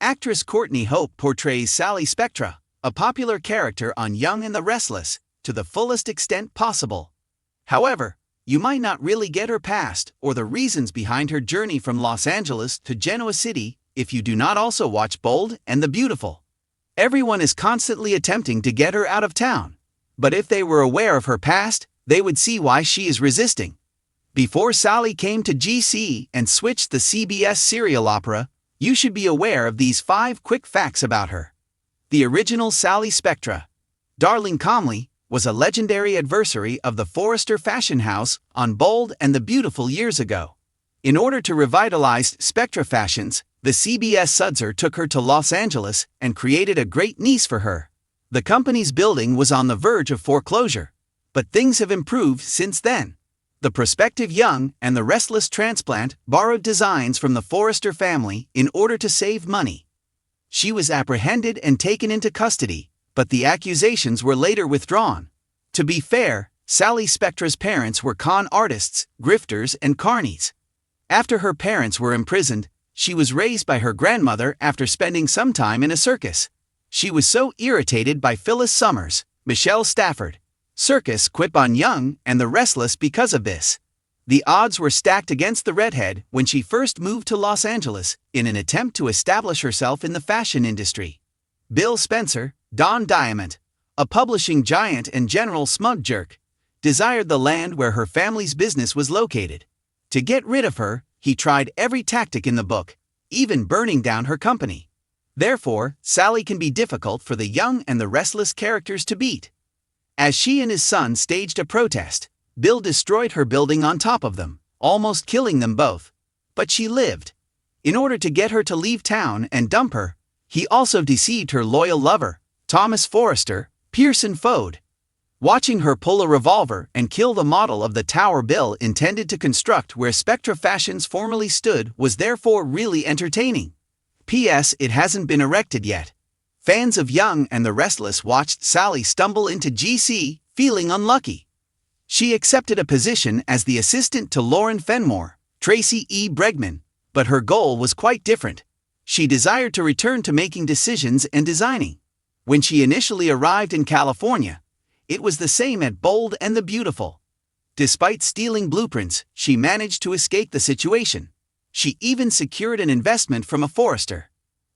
Actress Courtney Hope portrays Sally Spectra, a popular character on Young and the Restless, to the fullest extent possible. However, you might not really get her past or the reasons behind her journey from Los Angeles to Genoa City if you do not also watch Bold and the Beautiful. Everyone is constantly attempting to get her out of town, but if they were aware of her past, they would see why she is resisting. Before Sally came to GC and switched the CBS serial opera, you should be aware of these 5 quick facts about her. The original Sally Spectra, Darling Comely, was a legendary adversary of the Forrester fashion house on Bold and the Beautiful years ago. In order to revitalize Spectra fashions, the CBS Sudser took her to Los Angeles and created a great niece for her. The company's building was on the verge of foreclosure, but things have improved since then. The prospective Young and the Restless transplant borrowed designs from the Forrester family in order to save money. She was apprehended and taken into custody, but the accusations were later withdrawn. To be fair, Sally Spectra's parents were con artists, grifters, and carnies. After her parents were imprisoned, she was raised by her grandmother after spending some time in a circus. She was so irritated by Phyllis Summers, Michelle Stafford, circus quip on Young and the Restless because of this. The odds were stacked against the redhead when she first moved to Los Angeles in an attempt to establish herself in the fashion industry. Bill Spencer, Don Diamond, a publishing giant and general smug jerk, desired the land where her family's business was located. To get rid of her, he tried every tactic in the book, even burning down her company. Therefore, Sally can be difficult for the Young and the Restless characters to beat. As she and his son staged a protest, Bill destroyed her building on top of them, almost killing them both. But she lived. In order to get her to leave town and dump her, he also deceived her loyal lover, Thomas Forrester, Pearson Fode. Watching her pull a revolver and kill the model of the tower Bill intended to construct where Spectra Fashions formerly stood was therefore really entertaining. P.S. It hasn't been erected yet. Fans of Young and the Restless watched Sally stumble into GC, feeling unlucky. She accepted a position as the assistant to Lauren Fenmore, Tracy E. Bregman, but her goal was quite different. She desired to return to making decisions and designing. When she initially arrived in California, it was the same at Bold and the Beautiful. Despite stealing blueprints, she managed to escape the situation. She even secured an investment from a Forrester.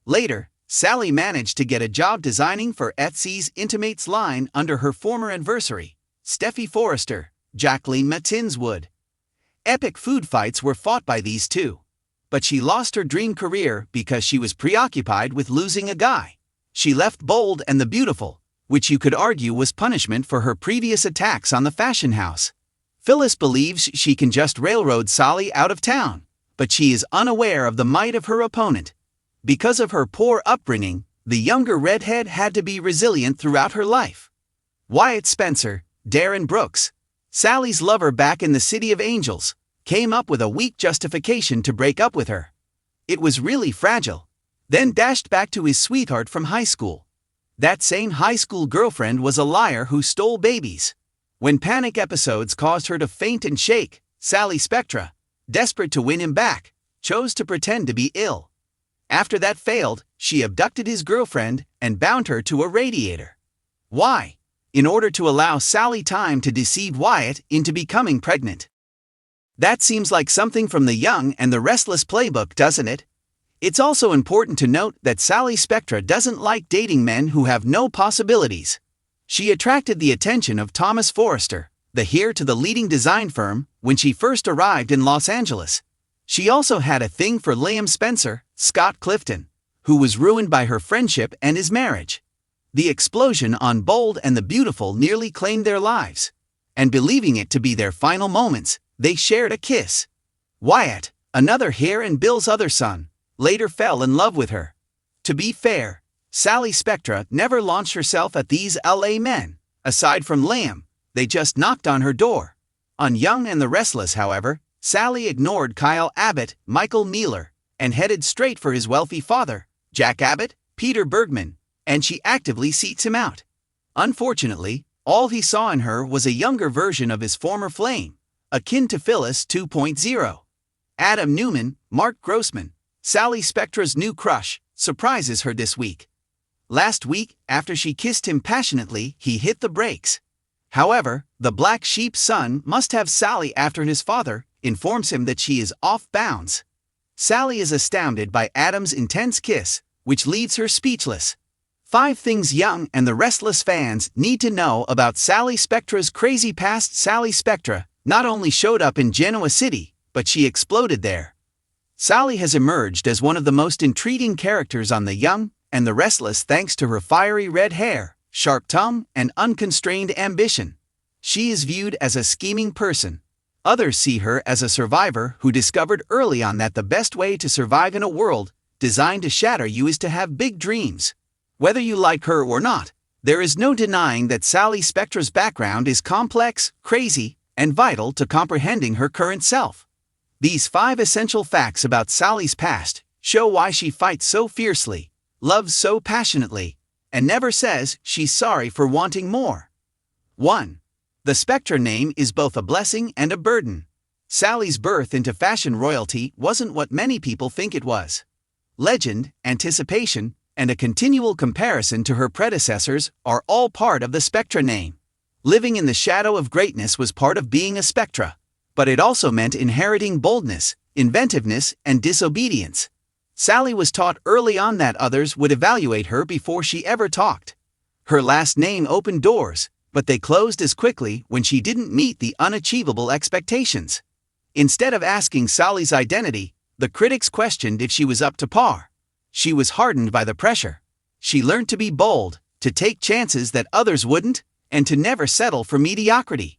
Later, Sally managed to get a job designing for Etsy's Intimates line under her former adversary, Steffi Forrester, Jacqueline Matinswood. Epic food fights were fought by these two. But she lost her dream career because she was preoccupied with losing a guy. She left Bold and the Beautiful, which you could argue was punishment for her previous attacks on the fashion house. Phyllis believes she can just railroad Sally out of town, but she is unaware of the might of her opponent. Because of her poor upbringing, the younger redhead had to be resilient throughout her life. Wyatt Spencer, Darren Brooks, Sally's lover back in the City of Angels, came up with a weak justification to break up with her. It was really fragile. Then dashed back to his sweetheart from high school. That same high school girlfriend was a liar who stole babies. When panic episodes caused her to faint and shake, Sally Spectra, desperate to win him back, chose to pretend to be ill. After that failed, she abducted his girlfriend and bound her to a radiator. Why? In order to allow Sally time to deceive Wyatt into becoming pregnant. That seems like something from the Young and the Restless playbook, doesn't it? It's also important to note that Sally Spectra doesn't like dating men who have no possibilities. She attracted the attention of Thomas Forrester, the heir to the leading design firm, when she first arrived in Los Angeles. She also had a thing for Liam Spencer, Scott Clifton, who was ruined by her friendship and his marriage. The explosion on Bold and the Beautiful nearly claimed their lives. And believing it to be their final moments, they shared a kiss. Wyatt, another heir and Bill's other son, later fell in love with her. To be fair, Sally Spectra never launched herself at these LA men. Aside from Liam, they just knocked on her door. On Young and the Restless, however, Sally ignored Kyle Abbott, Michael Mealer, and headed straight for his wealthy father, Jack Abbott, Peter Bergman, and she actively seeks him out. Unfortunately, all he saw in her was a younger version of his former flame, akin to Phyllis 2.0. Adam Newman, Mark Grossman, Sally Spectra's new crush, surprises her this week. Last week, after she kissed him passionately, he hit the brakes. However, the black sheep's son must have Sally after his father informs him that she is off bounds. Sally is astounded by Adam's intense kiss, which leaves her speechless. 5 things young and the Restless fans need to know about Sally Spectra's crazy past. Sally Spectra not only showed up in Genoa City, but she exploded there. Sally has emerged as one of the most intriguing characters on The Young and the Restless thanks to her fiery red hair, sharp tongue, and unconstrained ambition. She is viewed as a scheming person. Others see her as a survivor who discovered early on that the best way to survive in a world designed to shatter you is to have big dreams. Whether you like her or not, there is no denying that Sally Spectra's background is complex, crazy, and vital to comprehending her current self. These 5 essential facts about Sally's past show why she fights so fiercely, loves so passionately, and never says she's sorry for wanting more. 1. The Spectra name is both a blessing and a burden. Sally's birth into fashion royalty wasn't what many people think it was. Legend, anticipation, and a continual comparison to her predecessors are all part of the Spectra name. Living in the shadow of greatness was part of being a Spectra, but it also meant inheriting boldness, inventiveness, and disobedience. Sally was taught early on that others would evaluate her before she ever talked. Her last name opened doors, but they closed as quickly when she didn't meet the unachievable expectations. Instead of asking Sally's identity, the critics questioned if she was up to par. She was hardened by the pressure. She learned to be bold, to take chances that others wouldn't, and to never settle for mediocrity.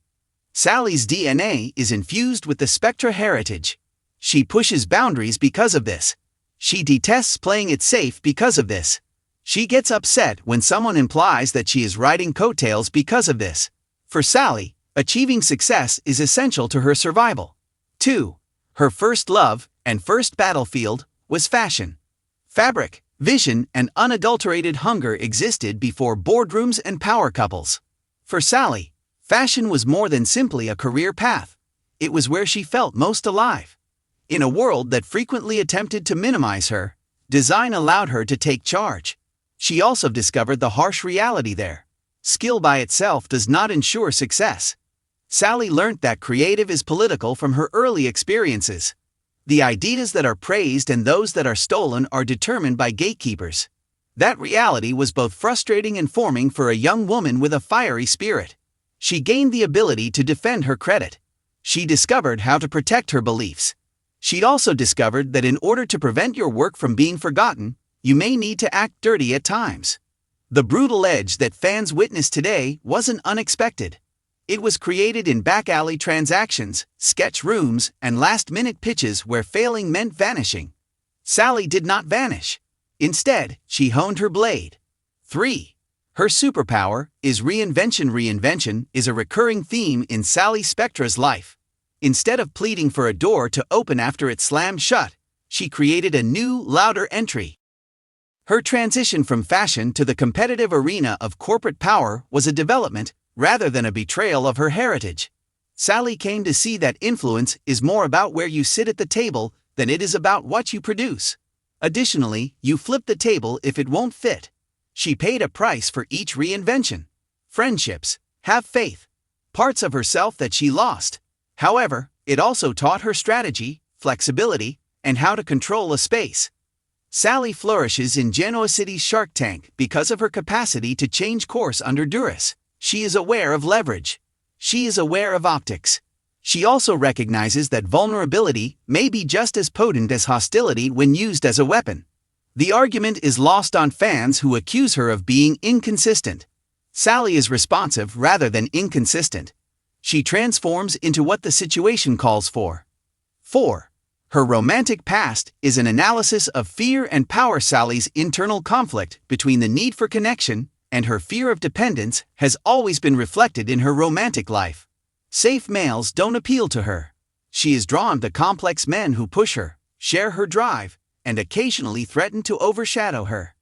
Sally's DNA is infused with the Spectra heritage. She pushes boundaries because of this. She detests playing it safe because of this. She gets upset when someone implies that she is riding coattails because of this. For Sally, achieving success is essential to her survival. 2. Her first love and first battlefield was fashion. Fabric, vision, and unadulterated hunger existed before boardrooms and power couples. For Sally, fashion was more than simply a career path. It was where she felt most alive. In a world that frequently attempted to minimize her, design allowed her to take charge. She also discovered the harsh reality there. Skill by itself does not ensure success. Sally learned that creative is political from her early experiences. The ideas that are praised and those that are stolen are determined by gatekeepers. That reality was both frustrating and forming for a young woman with a fiery spirit. She gained the ability to defend her credit. She discovered how to protect her beliefs. She also discovered that in order to prevent your work from being forgotten, you may need to act dirty at times. The brutal edge that fans witness today wasn't unexpected. It was created in back-alley transactions, sketch rooms, and last-minute pitches where failing meant vanishing. Sally did not vanish. Instead, she honed her blade. 3. Her superpower is reinvention. Reinvention is a recurring theme in Sally Spectra's life. Instead of pleading for a door to open after it slammed shut, she created a new, louder entry. Her transition from fashion to the competitive arena of corporate power was a development rather than a betrayal of her heritage. Sally came to see that influence is more about where you sit at the table than it is about what you produce. Additionally, you flip the table if it won't fit. She paid a price for each reinvention. Friendships, have faith, parts of herself that she lost. However, it also taught her strategy, flexibility, and how to control a space. Sally flourishes in Genoa City's Shark Tank because of her capacity to change course under duress. She is aware of leverage. She is aware of optics. She also recognizes that vulnerability may be just as potent as hostility when used as a weapon. The argument is lost on fans who accuse her of being inconsistent. Sally is responsive rather than inconsistent. She transforms into what the situation calls for. 4. Her romantic past is an analysis of fear and power. Sally's internal conflict between the need for connection and her fear of dependence has always been reflected in her romantic life. Safe males don't appeal to her. She is drawn to complex men who push her, share her drive, and occasionally threaten to overshadow her.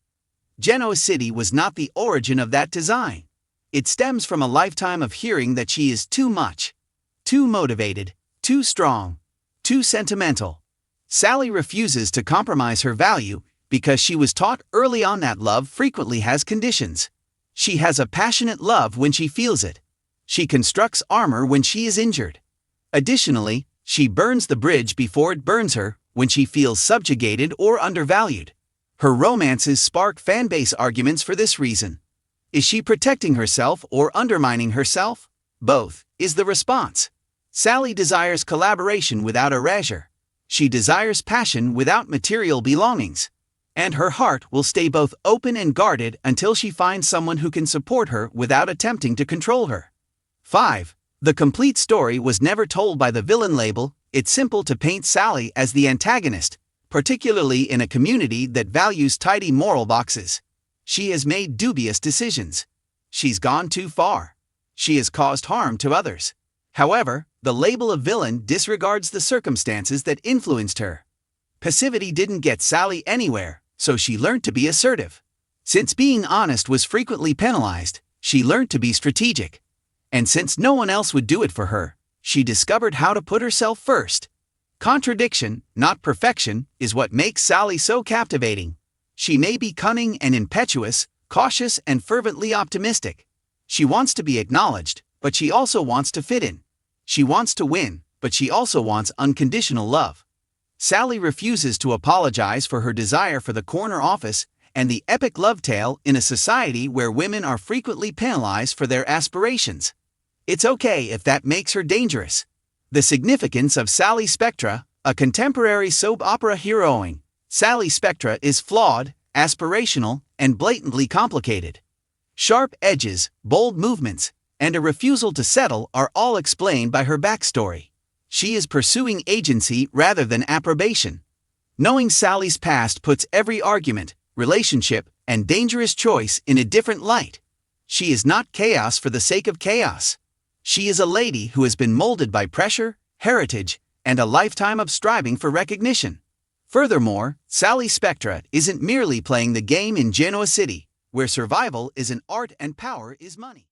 Genoa City was not the origin of that design. It stems from a lifetime of hearing that she is too much, too motivated, too strong, too sentimental. Sally refuses to compromise her value, because she was taught early on that love frequently has conditions. She has a passionate love when she feels it. She constructs armor when she is injured. Additionally, she burns the bridge before it burns her when she feels subjugated or undervalued. Her romances spark fanbase arguments for this reason. Is she protecting herself or undermining herself? Both is the response. Sally desires collaboration without erasure. She desires passion without material belongings. And her heart will stay both open and guarded until she finds someone who can support her without attempting to control her. 5. The complete story was never told by the villain label. It's simple to paint Sally as the antagonist, particularly in a community that values tidy moral boxes. She has made dubious decisions. She's gone too far. She has caused harm to others. However, the label of villain disregards the circumstances that influenced her. Passivity didn't get Sally anywhere, so she learned to be assertive. Since being honest was frequently penalized, she learned to be strategic. And since no one else would do it for her, she discovered how to put herself first. Contradiction, not perfection, is what makes Sally so captivating. She may be cunning and impetuous, cautious and fervently optimistic. She wants to be acknowledged, but she also wants to fit in. She wants to win, but she also wants unconditional love. Sally refuses to apologize for her desire for the corner office and the epic love tale in a society where women are frequently penalized for their aspirations. It's okay if that makes her dangerous. The significance of Sally Spectra, a contemporary soap opera heroine. Sally Spectra is flawed, aspirational, and blatantly complicated. Sharp edges, bold movements, and a refusal to settle are all explained by her backstory. She is pursuing agency rather than approbation. Knowing Sally's past puts every argument, relationship, and dangerous choice in a different light. She is not chaos for the sake of chaos. She is a lady who has been molded by pressure, heritage, and a lifetime of striving for recognition. Furthermore, Sally Spectra isn't merely playing the game in Genoa City, where survival is an art and power is money.